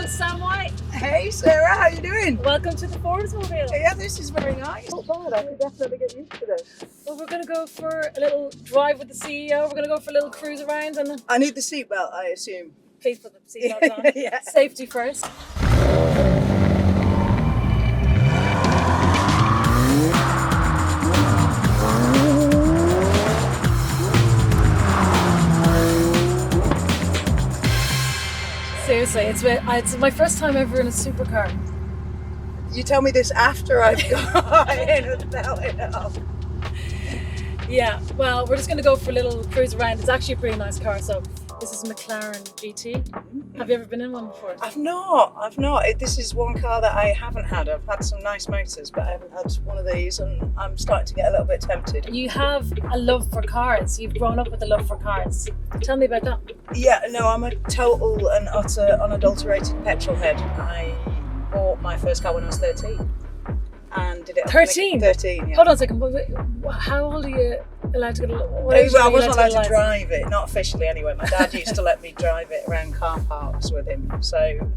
everyone, Sam White. Hey Sarah, how you doing? Welcome to the Forbes mobile. Yeah, this is very nice. Oh God, I could definitely get used to this. Well, we're going to go for a little drive with the CEO. We're going to go for a little cruise around and I need the seatbelt, I assume. please put the seatbelt on. Yeah. Safety first. Seriously, it's my first time ever in a supercar. You tell me this after I've got in and fell it off. Yeah, well, we're just going to go for a little cruise around. It's actually a pretty nice car. So this is McLaren GT. Have you ever been in one before? I've not. This is one car that I haven't had. I've had some nice motors, but I haven't had one of these, and I'm starting to get a little bit tempted. You have a love for cars. You've grown up with a love for cars. Tell me about that. Yeah, no, I'm a total and utter unadulterated petrol head. I bought my first car when I was 13. And did it 13? 13, yeah. Hold on a second. How old are you allowed to get a I wasn't allowed to drive it, not officially anyway. My dad used to let me drive it around car parks with him. So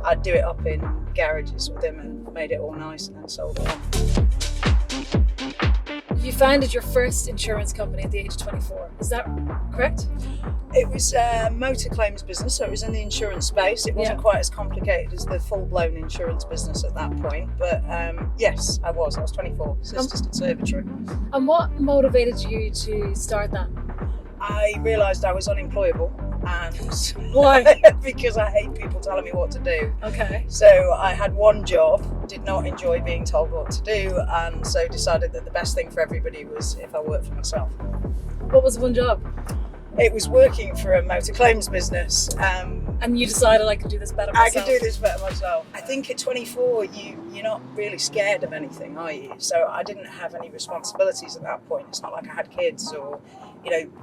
I'd do it up in garages with him and made it all nice and then sold it on. You founded your first insurance company at the age of 24. Is that correct? It was a motor claims business, so it was in the insurance space. It wasn't quite as complicated as the full-blown insurance business at that point. But yes, I was 24, Sisters Conservatory. And what motivated you to start that? I realised I was unemployable. And why? Because I hate people telling me what to do. Okay. So I had one job, did not enjoy being told what to do, and so decided that the best thing for everybody was if I worked for myself. What was one job? It was working for a motor claims business. And you decided I could do this better myself? I could do this better myself. I think at 24, you're not really scared of anything, are you? So I didn't have any responsibilities at that point. It's not like I had kids or,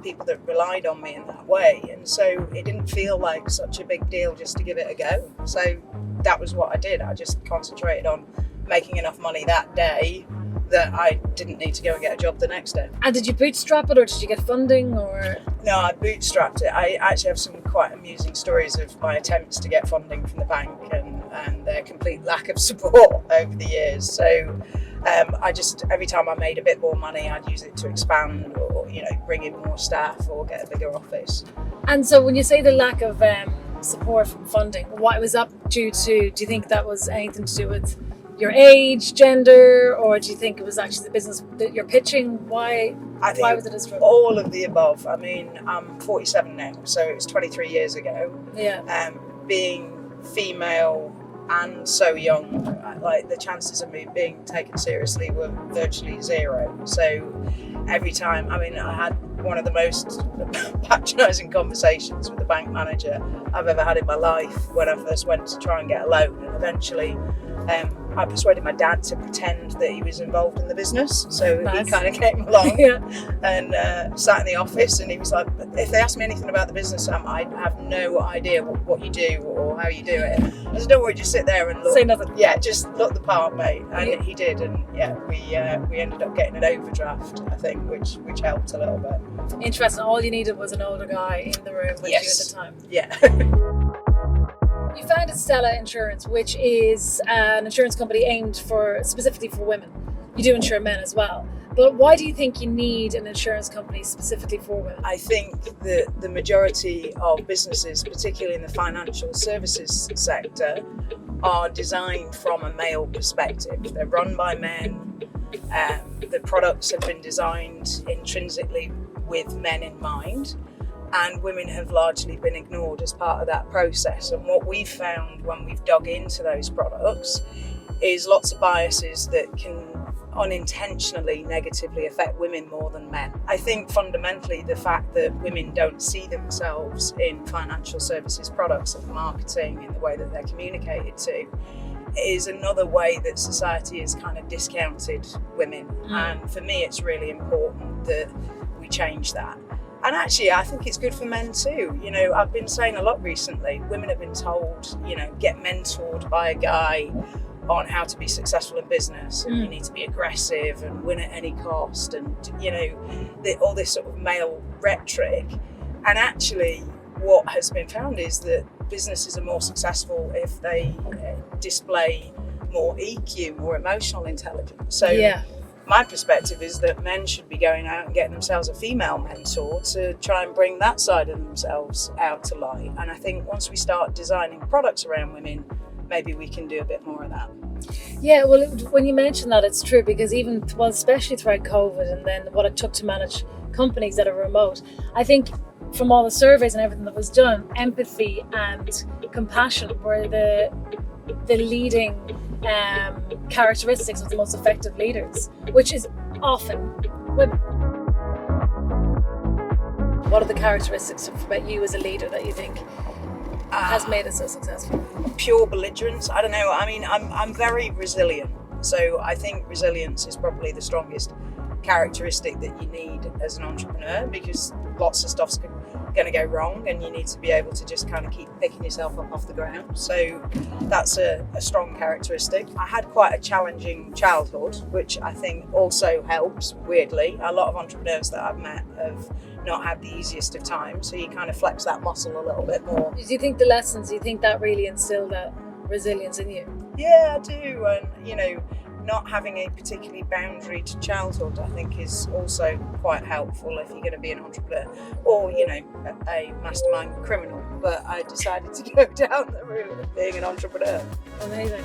people that relied on me in that way. And so it didn't feel like such a big deal just to give it a go. So that was what I did. I just concentrated on making enough money that day that I didn't need to go and get a job the next day. And did you bootstrap it or did you get funding or? No, I bootstrapped it. I actually have some quite amusing stories of my attempts to get funding from the bank and their complete lack of support over the years. So I just, every time I made a bit more money, I'd use it to expand or, bring in more staff or get a bigger office. And so when you say the lack of support from funding, what was that due to? Do you think that was anything to do with your age, gender, or do you think it was actually the business that you're pitching? Why was it a struggle? All of the above. I mean, I'm 47 now, so it was 23 years ago. Yeah. Being female and so young, like the chances of me being taken seriously were virtually zero. So every time, I had one of the most patronising conversations with the bank manager I've ever had in my life when I first went to try and get a loan, and eventually I persuaded my dad to pretend that he was involved in the business. So nice. He kind of came along Yeah. and sat in the office, and he was like, if they ask me anything about the business, Sam, I have no idea what you do or how you do it. I said, don't worry, just sit there and look. Say nothing. Yeah, just look the part, mate. And he did, and we ended up getting an overdraft, I think, which helped a little bit. Interesting. All you needed was an older guy in the room with you at the time. Yeah. You founded Stella Insurance, which is an insurance company aimed specifically for women. You do insure men as well. But why do you think you need an insurance company specifically for women? I think that the majority of businesses, particularly in the financial services sector, are designed from a male perspective. They're run by men. The products have been designed intrinsically with men in mind. And women have largely been ignored as part of that process. And what we've found when we've dug into those products is lots of biases that can unintentionally negatively affect women more than men. I think fundamentally the fact that women don't see themselves in financial services products and marketing in the way that they're communicated to is another way that society has kind of discounted women. And for me, it's really important that we change that. And actually, I think it's good for men too. I've been saying a lot recently, women have been told, get mentored by a guy on how to be successful in business. And you need to be aggressive and win at any cost and, all this sort of male rhetoric. And actually, what has been found is that businesses are more successful if they display more EQ, more emotional intelligence. So Yeah. my perspective is that men should be going out and getting themselves a female mentor to try and bring that side of themselves out to light. And I think once we start designing products around women, maybe we can do a bit more of that. Yeah, well, when you mention that, it's true, because even, well, especially throughout COVID and then what it took to manage companies that are remote, I think from all the surveys and everything that was done, empathy and compassion were the leading characteristics of the most effective leaders, which is often women. What are the characteristics about you as a leader that you think has made us so successful? Pure belligerence. I don't know. I mean, I'm very resilient. So I think resilience is probably the strongest characteristic that you need as an entrepreneur, because lots of stuff's going to go wrong and you need to be able to just kind of keep picking yourself up off the ground. So that's a strong characteristic. I had quite a challenging childhood, which I think also helps, weirdly. A lot of entrepreneurs that I've met have not had the easiest of times, so you kind of flex that muscle a little bit more. Do you think the lessons, do you think that really instilled that resilience in you? Yeah, I do. And, you know, not having a particularly boundary to childhood, I think, is also quite helpful if you're going to be an entrepreneur or, you know, a mastermind criminal. But I decided to go down the route of being an entrepreneur. Amazing.